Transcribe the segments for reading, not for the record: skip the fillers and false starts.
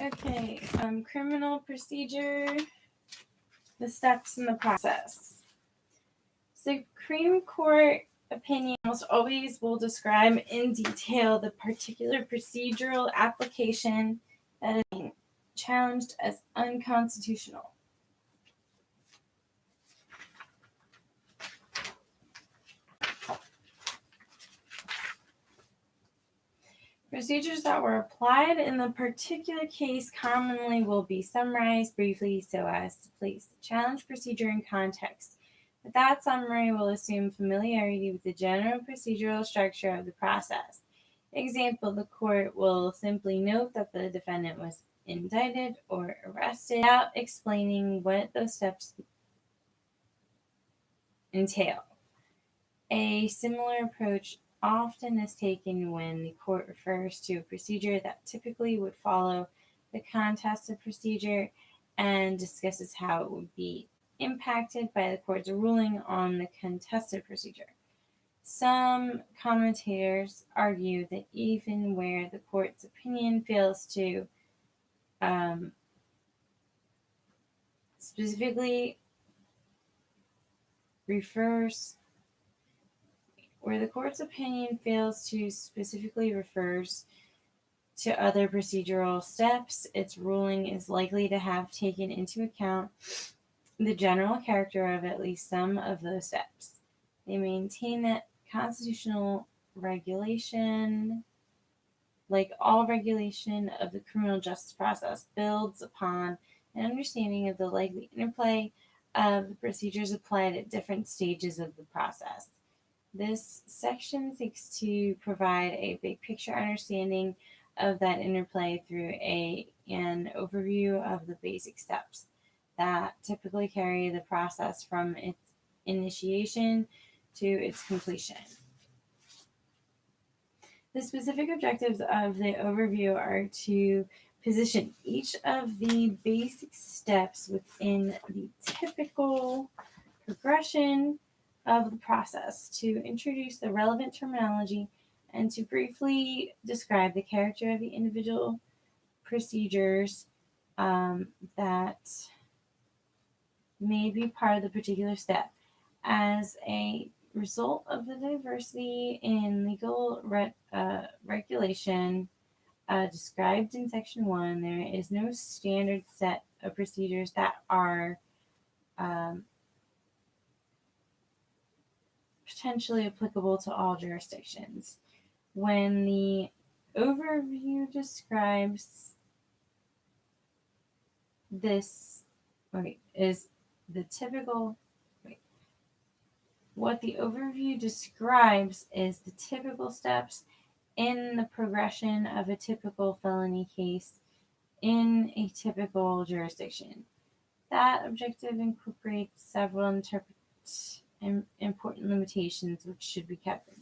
Okay, criminal procedure, the steps in the process. Supreme Court opinion almost always will describe in detail the particular procedural application that is being challenged as unconstitutional. Procedures that were applied in the particular case commonly will be summarized briefly so as to place the challenge procedure in context. But that summary will assume familiarity with the general procedural structure of the process. Example, the court will simply note that the defendant was indicted or arrested without explaining what those steps entail. A similar approach often is taken when the court refers to a procedure that typically would follow the contested procedure and discusses how it would be impacted by the court's ruling on the contested procedure. Some commentators argue that even where the court's opinion fails to specifically refers to other procedural steps, its ruling is likely to have taken into account the general character of at least some of those steps. They maintain that constitutional regulation, like all regulation of the criminal justice process, builds upon an understanding of the likely interplay of the procedures applied at different stages of the process. This section seeks to provide a big picture understanding of that interplay through an overview of the basic steps that typically carry the process from its initiation to its completion. The specific objectives of the overview are to position each of the basic steps within the typical progression of the process, to introduce the relevant terminology, and to briefly describe the character of the individual procedures that may be part of the particular step. As a result of the diversity in legal regulation described in Section 1, there is no standard set of procedures that are potentially applicable to all jurisdictions. When the overview describes what the overview describes is the typical steps in the progression of a typical felony case in a typical jurisdiction. That objective incorporates several important limitations which should be kept in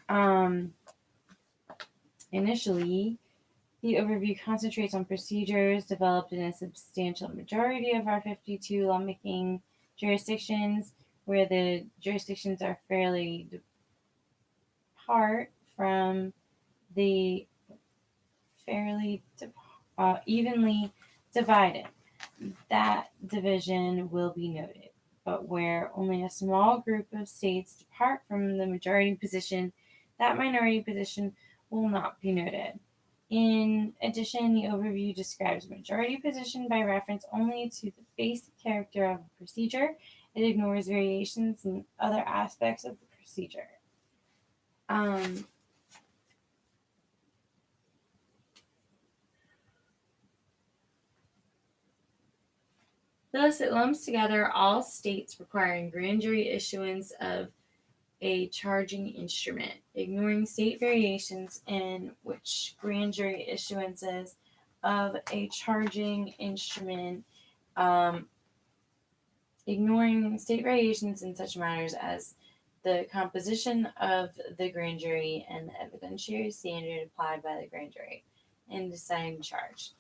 mind. Initially, the overview concentrates on procedures developed in a substantial majority of our 52 lawmaking jurisdictions, where the jurisdictions are fairly apart from the evenly divided. That division will be noted. But where only a small group of states depart from the majority position, that minority position will not be noted. In addition, the overview describes majority position by reference only to the basic character of a procedure. It ignores variations in other aspects of the procedure. Thus, it lumps together all states requiring grand jury issuance of a charging instrument, ignoring state variations in which grand jury issuances of a charging instrument, ignoring state variations in such matters as the composition of the grand jury and the evidentiary standard applied by the grand jury in deciding charge.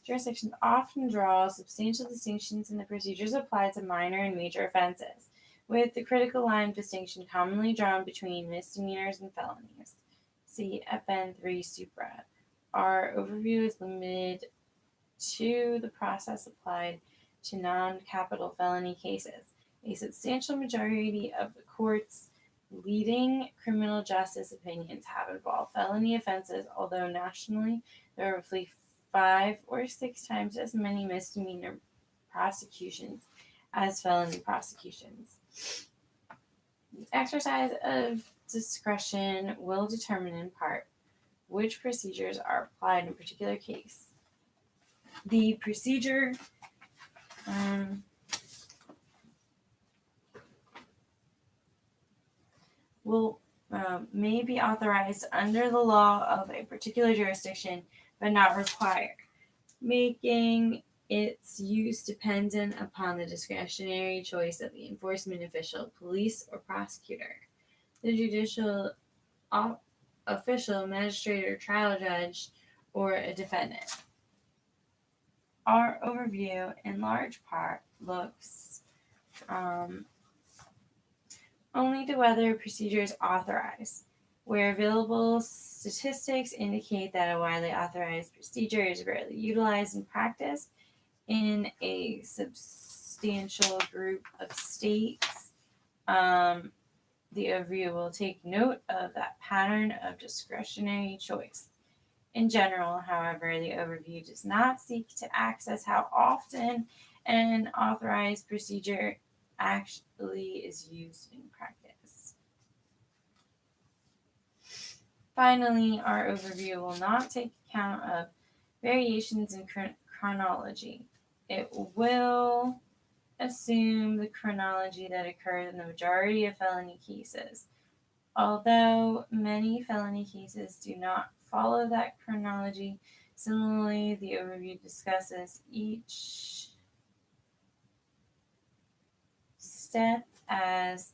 Jurisdictions often draw substantial distinctions in the procedures applied to minor and major offenses, with the critical line of distinction commonly drawn between misdemeanors and felonies. See FN 3 Supra. Our overview is limited to the process applied to non-capital felony cases. A substantial majority of the court's leading criminal justice opinions have involved felony offenses, although nationally there are roughly 5 or 6 times as many misdemeanor prosecutions as felony prosecutions. The exercise of discretion will determine in part which procedures are applied in a particular case. The procedure may be authorized under the law of a particular jurisdiction, but not required, making its use dependent upon the discretionary choice of the enforcement official, police, or prosecutor. The judicial official, magistrate, or trial judge, or a defendant. Our overview, in large part, looks only to whether a procedure is authorized. Where available statistics indicate that a widely authorized procedure is rarely utilized in practice in a substantial group of states, the overview will take note of that pattern of discretionary choice. In general, however, the overview does not seek to access how often an authorized procedure actually is used in practice. Finally, our overview will not take account of variations in chronology. It will assume the chronology that occurs in the majority of felony cases. Although many felony cases do not follow that chronology, similarly, the overview discusses each step as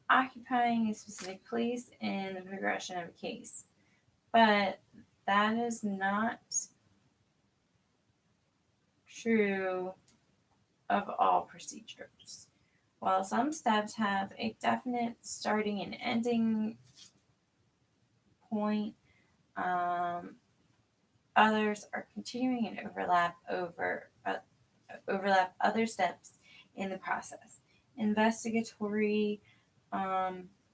occupying a specific place in the progression of a case. But that is not true of all procedures. While some steps have a definite starting and ending point, others are continuing and overlap other steps in the process. Investigatory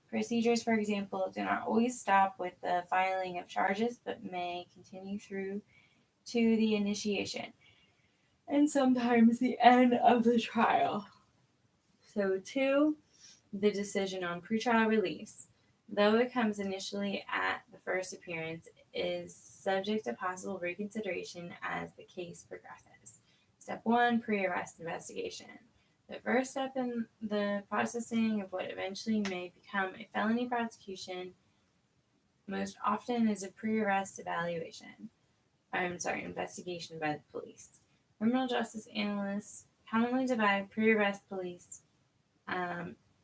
procedures, for example, do not always stop with the filing of charges, but may continue through to the initiation and sometimes the end of the trial. So, 2, the decision on pretrial release, though it comes initially at the first appearance, is subject to possible reconsideration as the case progresses. Step 1, pre-arrest investigation. The first step in the processing of what eventually may become a felony prosecution most often is a pre-arrest investigation by the police. Criminal justice analysts commonly divide pre-arrest police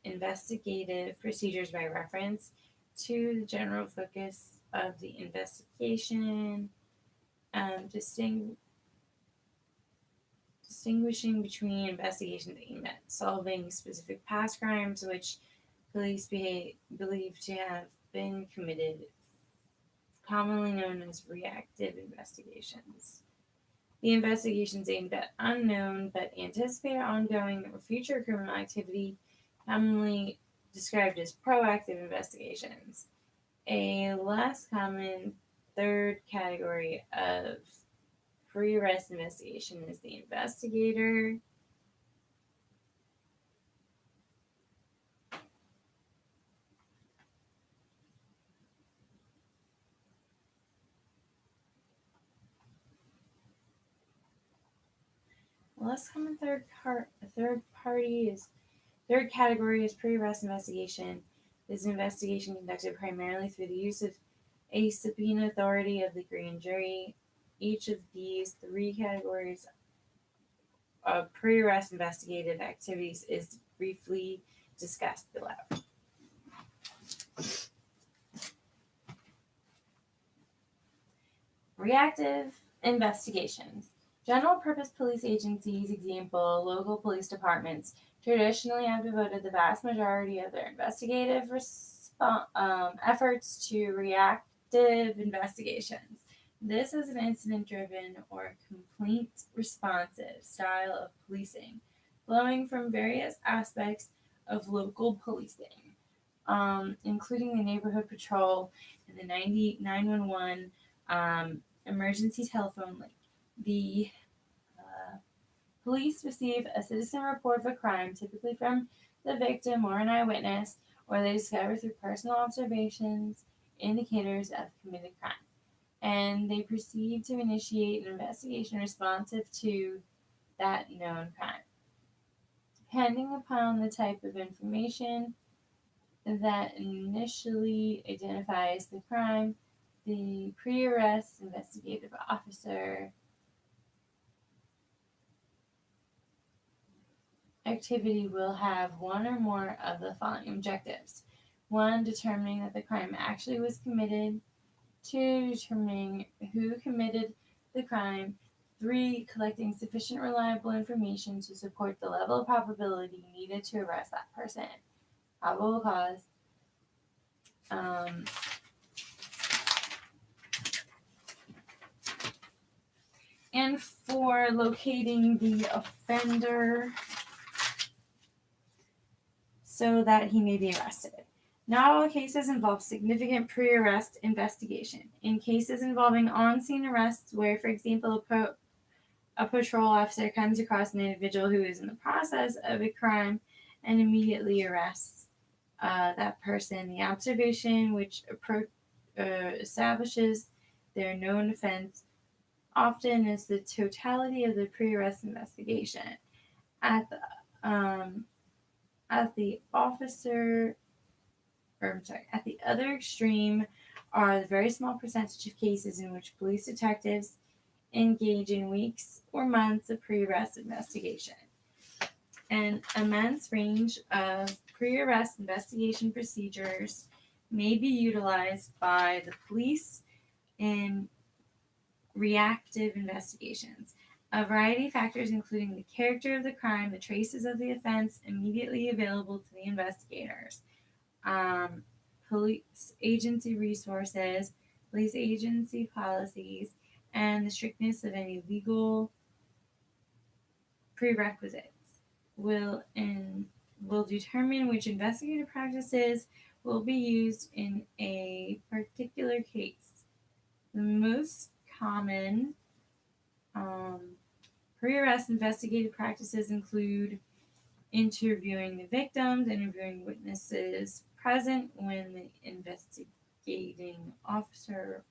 investigative procedures by reference to the general focus of the investigation, distinguishing between investigations aimed at solving specific past crimes which police believe to have been committed, commonly known as reactive investigations. The investigations aimed at unknown but anticipated ongoing or future criminal activity, commonly described as proactive investigations. A less common third category of pre-arrest investigation is the investigator third category is pre-arrest investigation. This is an investigation conducted primarily through the use of a subpoena authority of the grand jury. Each of these 3 categories of pre-arrest investigative activities is briefly discussed below. Reactive investigations. General purpose police agencies, example, local police departments, traditionally have devoted the vast majority of their investigative efforts to reactive investigations. This is an incident-driven or complaint-responsive style of policing, flowing from various aspects of local policing, including the neighborhood patrol and the 911 emergency telephone link. The police receive a citizen report of a crime, typically from the victim or an eyewitness, or they discover through personal observations indicators of committed crime. And they proceed to initiate an investigation responsive to that known crime. Depending upon the type of information that initially identifies the crime, the pre arrest investigative officer activity will have one or more of the following objectives: one, determining that the crime actually was committed; two, determining who committed the crime; three, collecting sufficient reliable information to support the level of probability needed to arrest that person. Probable cause. And for locating the offender so that he may be arrested. Not all cases involve significant pre-arrest investigation. In cases involving on-scene arrests, where, for example, a patrol officer comes across an individual who is in the process of a crime and immediately arrests that person, the observation which establishes their known offense often is the totality of the pre-arrest investigation. At the other extreme are the very small percentage of cases in which police detectives engage in weeks or months of pre-arrest investigation. An immense range of pre-arrest investigation procedures may be utilized by the police in reactive investigations. A variety of factors, including the character of the crime, the traces of the offense immediately available to the investigators, police agency resources, police agency policies, and the strictness of any legal prerequisites will determine which investigative practices will be used in a particular case. The most common pre-arrest investigative practices include interviewing the victims, interviewing witnesses present when the investigating officer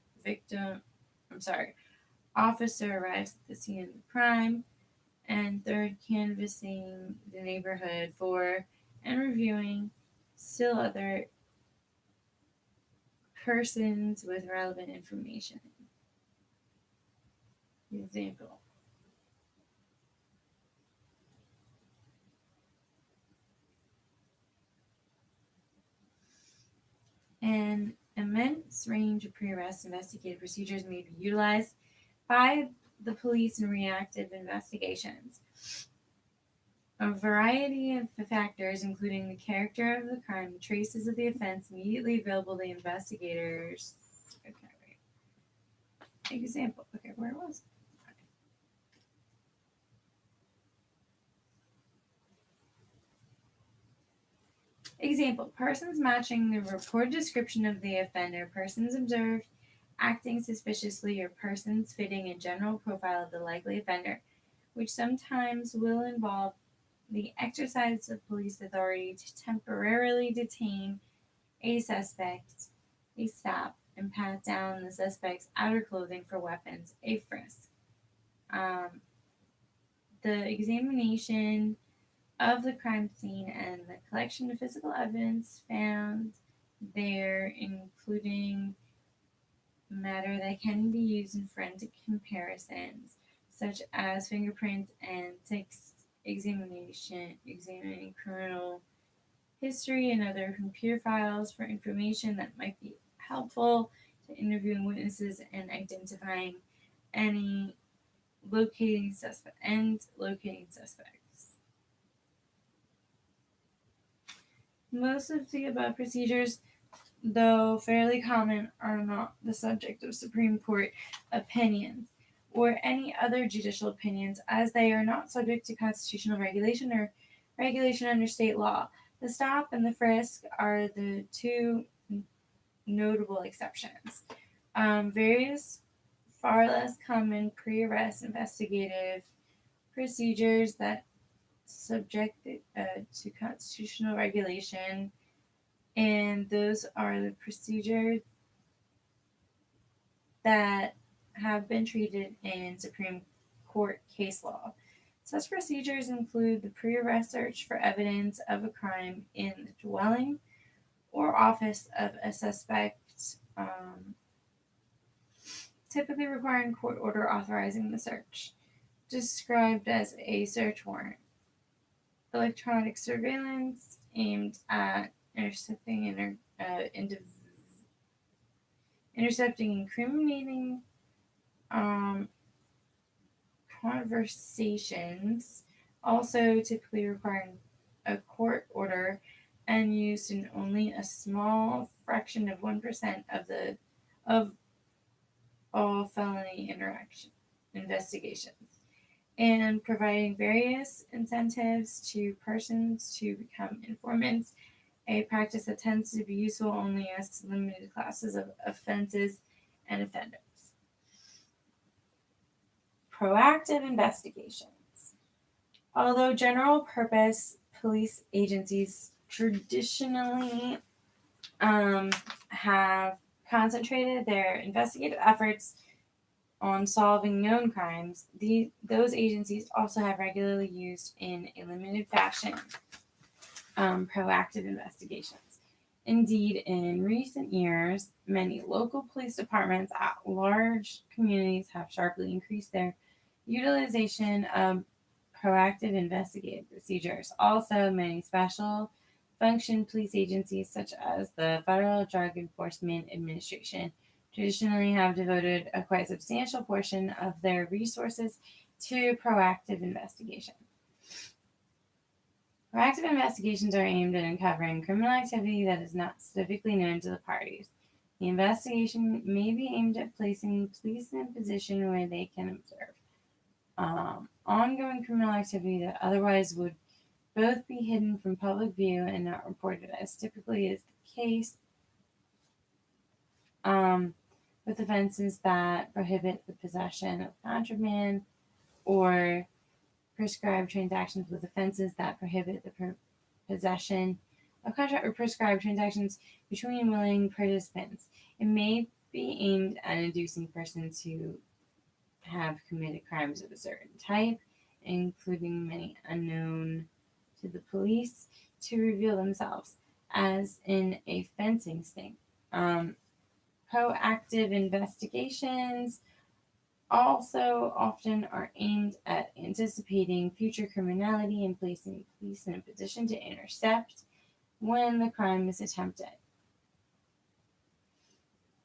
arrives at the scene of the crime, and third, canvassing the neighborhood for and reviewing still other persons with relevant information. Example. An immense range of pre-arrest investigative procedures may be utilized by the police in reactive investigations. A variety of factors, including the character of the crime, the traces of the offense immediately available to the investigators. Okay, wait. Example. Okay, where was it? Example, persons matching the reported description of the offender, persons observed acting suspiciously, or persons fitting a general profile of the likely offender, which sometimes will involve the exercise of police authority to temporarily detain a suspect, a stop, and pat down the suspect's outer clothing for weapons, a frisk. The examination of the crime scene and the collection of physical evidence found there, including matter that can be used in forensic comparisons, such as fingerprints and examining criminal history and other computer files for information that might be helpful to interviewing witnesses and identifying any locating suspects. Most of the above procedures though fairly common, are not the subject of Supreme Court opinions or any other judicial opinions, as they are not subject to constitutional regulation or regulation under state law. The stop and the frisk are the two notable exceptions. Various far less common pre-arrest investigative procedures that subject to constitutional regulation, and those are the procedures that have been treated in Supreme Court case law. Such procedures include the pre-arrest search for evidence of a crime in the dwelling or office of a suspect, typically requiring court order authorizing the search, described as a search warrant. Electronic surveillance aimed at intercepting incriminating conversations, also typically requiring a court order and used in only a small fraction of 1% of all felony investigations, and providing various incentives to persons to become informants, a practice that tends to be useful only as to limited classes of offenses and offenders. Proactive investigations. Although general purpose police agencies traditionally have concentrated their investigative efforts on solving known crimes, those agencies also have regularly used in a limited fashion proactive investigations. Indeed, in recent years, many local police departments at large communities have sharply increased their utilization of proactive investigative procedures. Also, many special function police agencies, such as the Federal Drug Enforcement Administration, traditionally have devoted a quite substantial portion of their resources to proactive investigation. Proactive investigations are aimed at uncovering criminal activity that is not specifically known to the parties. The investigation may be aimed at placing police in a position where they can observe ongoing criminal activity that otherwise would both be hidden from public view and not reported, as typically is the case with offenses that prohibit the possession of contraband, or prescribed transactions with offenses that prohibit the possession of contract or prescribed transactions between willing participants. It may be aimed at inducing persons who have committed crimes of a certain type, including many unknown to the police, to reveal themselves, as in a fencing sting. Proactive investigations also often are aimed at anticipating future criminality and placing police in a position to intercept when the crime is attempted.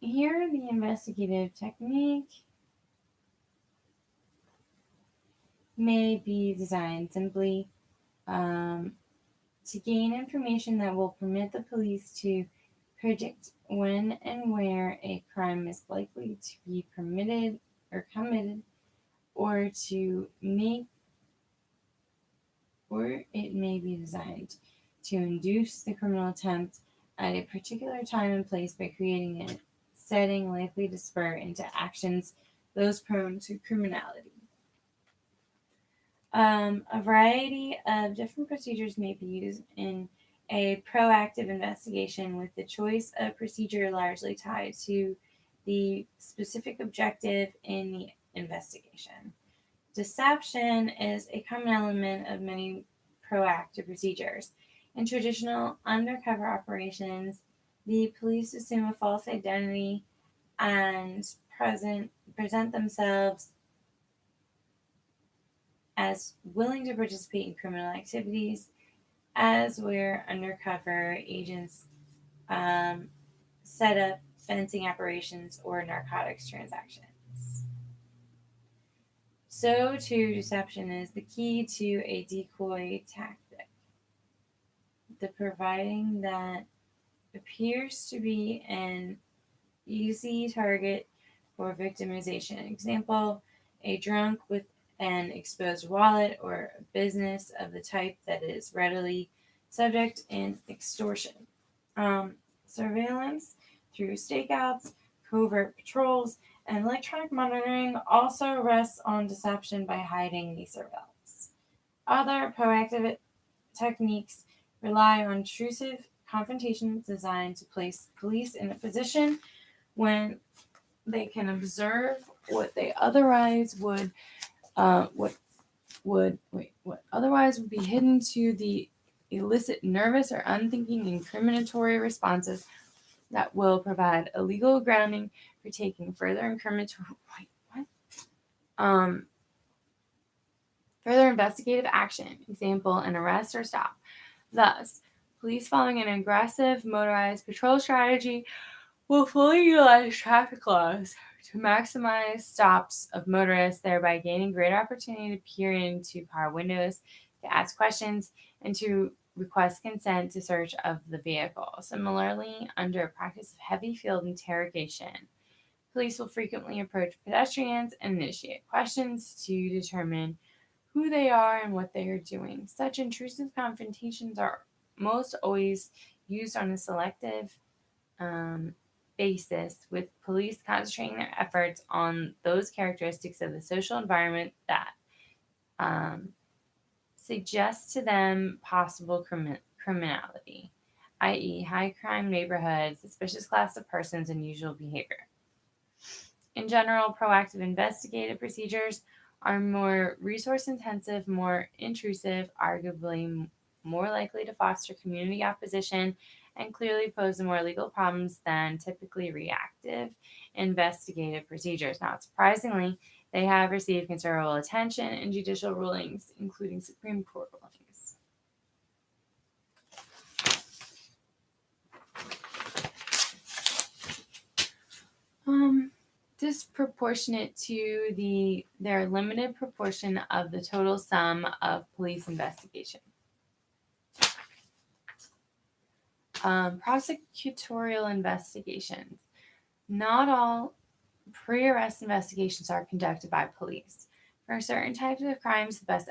Here, the investigative technique may be designed simply to gain information that will permit the police to predict when and where a crime is likely to be committed, or it may be designed to induce the criminal attempt at a particular time and place by creating a setting likely to spur into actions those prone to criminality. A variety of different procedures may be used in a proactive investigation, with the choice of procedure largely tied to the specific objective in the investigation. Deception is a common element of many proactive procedures. In traditional undercover operations, the police assume a false identity and present themselves as willing to participate in criminal activities, as where undercover agents set up fencing operations or narcotics transactions. So, too, deception is the key to a decoy tactic. The providing that appears to be an easy target for victimization. Example, a drunk with an exposed wallet, or a business of the type that is readily subject in extortion. Surveillance through stakeouts, covert patrols, and electronic monitoring also rests on deception by hiding the surveillance. Other proactive techniques rely on intrusive confrontations designed to place police in a position when they can observe what otherwise would be hidden to the elicit nervous or unthinking incriminatory responses that will provide a legal grounding for taking further investigative action, example, an arrest or stop. Thus, police following an aggressive motorized patrol strategy will fully utilize traffic laws to maximize stops of motorists, thereby gaining greater opportunity to peer into car windows, to ask questions, and to request consent to search of the vehicle. Similarly, under practice of heavy field interrogation, police will frequently approach pedestrians and initiate questions to determine who they are and what they are doing. Such intrusive confrontations are most always used on a selective basis, with police concentrating their efforts on those characteristics of the social environment that suggest to them possible criminality, i.e., high crime neighborhoods, suspicious class of persons, and usual behavior. In general, proactive investigative procedures are more resource intensive, more intrusive, arguably more likely to foster community opposition, and clearly pose more legal problems than typically reactive investigative procedures. Not surprisingly, they have received considerable attention in judicial rulings, including Supreme Court rulings. Disproportionate to their limited proportion of the total sum of police investigation. Prosecutorial investigations. Not all pre-arrest investigations are conducted by police. For certain types of crimes, the best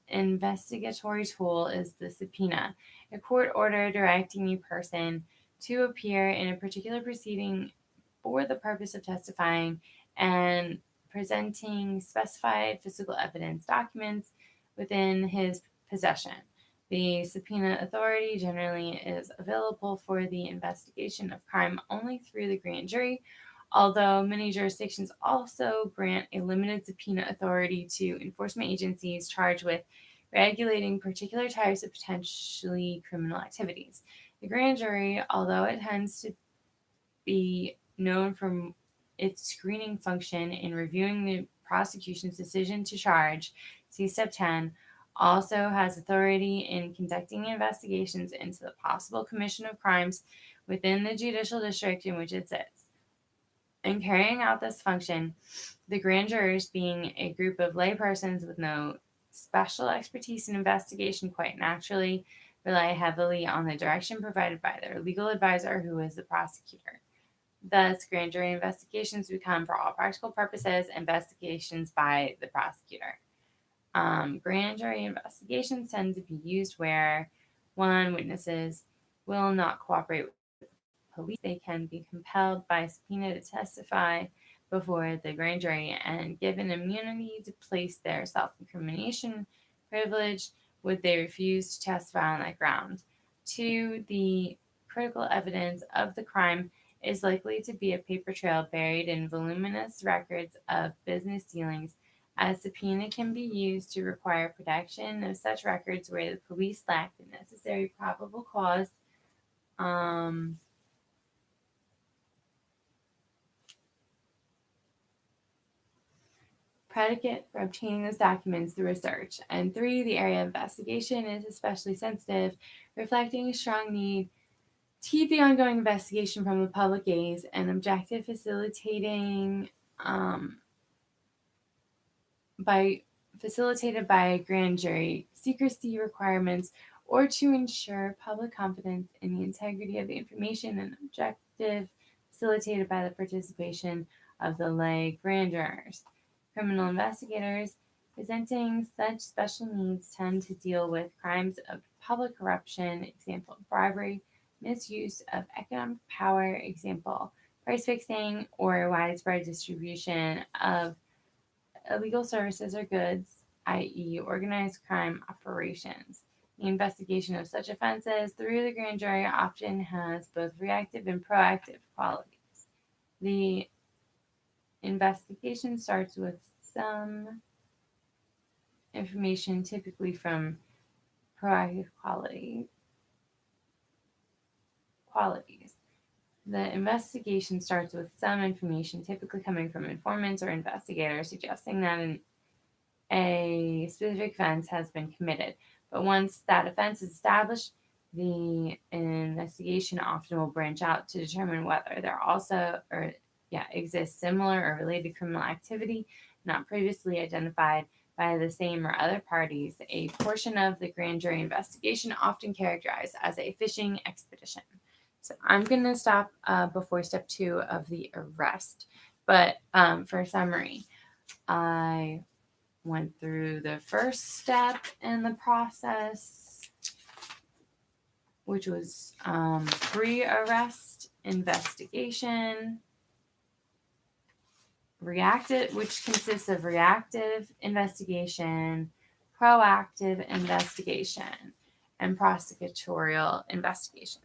investigatory tool is the subpoena, a court order directing a person to appear in a particular proceeding for the purpose of testifying and presenting specified physical evidence documents within his possession. The subpoena authority generally is available for the investigation of crime only through the grand jury, although many jurisdictions also grant a limited subpoena authority to enforcement agencies charged with regulating particular types of potentially criminal activities. The grand jury, although it tends to be known for its screening function in reviewing the prosecution's decision to charge, see Step 10, also has authority in conducting investigations into the possible commission of crimes within the judicial district in which it sits. In carrying out this function, the grand jurors, being a group of laypersons with no special expertise in investigation, quite naturally rely heavily on the direction provided by their legal advisor, who is the prosecutor. Thus, grand jury investigations become, for all practical purposes, investigations by the prosecutor. Grand jury investigations tend to be used where, one, witnesses will not cooperate with police. They can be compelled by subpoena to testify before the grand jury and given immunity to place their self-incrimination privilege would they refuse to testify on that ground. Two, the critical evidence of the crime is likely to be a paper trail buried in voluminous records of business dealings, as subpoena can be used to require production of such records where the police lack the necessary probable cause predicate for obtaining those documents through research. And three, the area of investigation is especially sensitive, reflecting a strong need to keep the ongoing investigation from the public gaze and objective facilitated by grand jury secrecy requirements or to ensure public confidence in the integrity of the information and objective facilitated by the participation of the lay grand jurors. Criminal investigators presenting such special needs tend to deal with crimes of public corruption, example, bribery, misuse of economic power, example, price fixing, or widespread distribution of illegal services or goods, i.e., organized crime operations. The investigation of such offenses through the grand jury often has both reactive and proactive qualities. The investigation starts with some information, typically from proactive qualities. The investigation starts with some information, typically coming from informants or investigators, suggesting that a specific offense has been committed. But once that offense is established, the investigation often will branch out to determine whether there also exists similar or related criminal activity not previously identified by the same or other parties. A portion of the grand jury investigation often characterized as a fishing expedition. So I'm going to stop before step 2 of the arrest. But for summary, I went through the first step in the process, which was pre-arrest investigation, which consists of reactive investigation, proactive investigation, and prosecutorial investigation.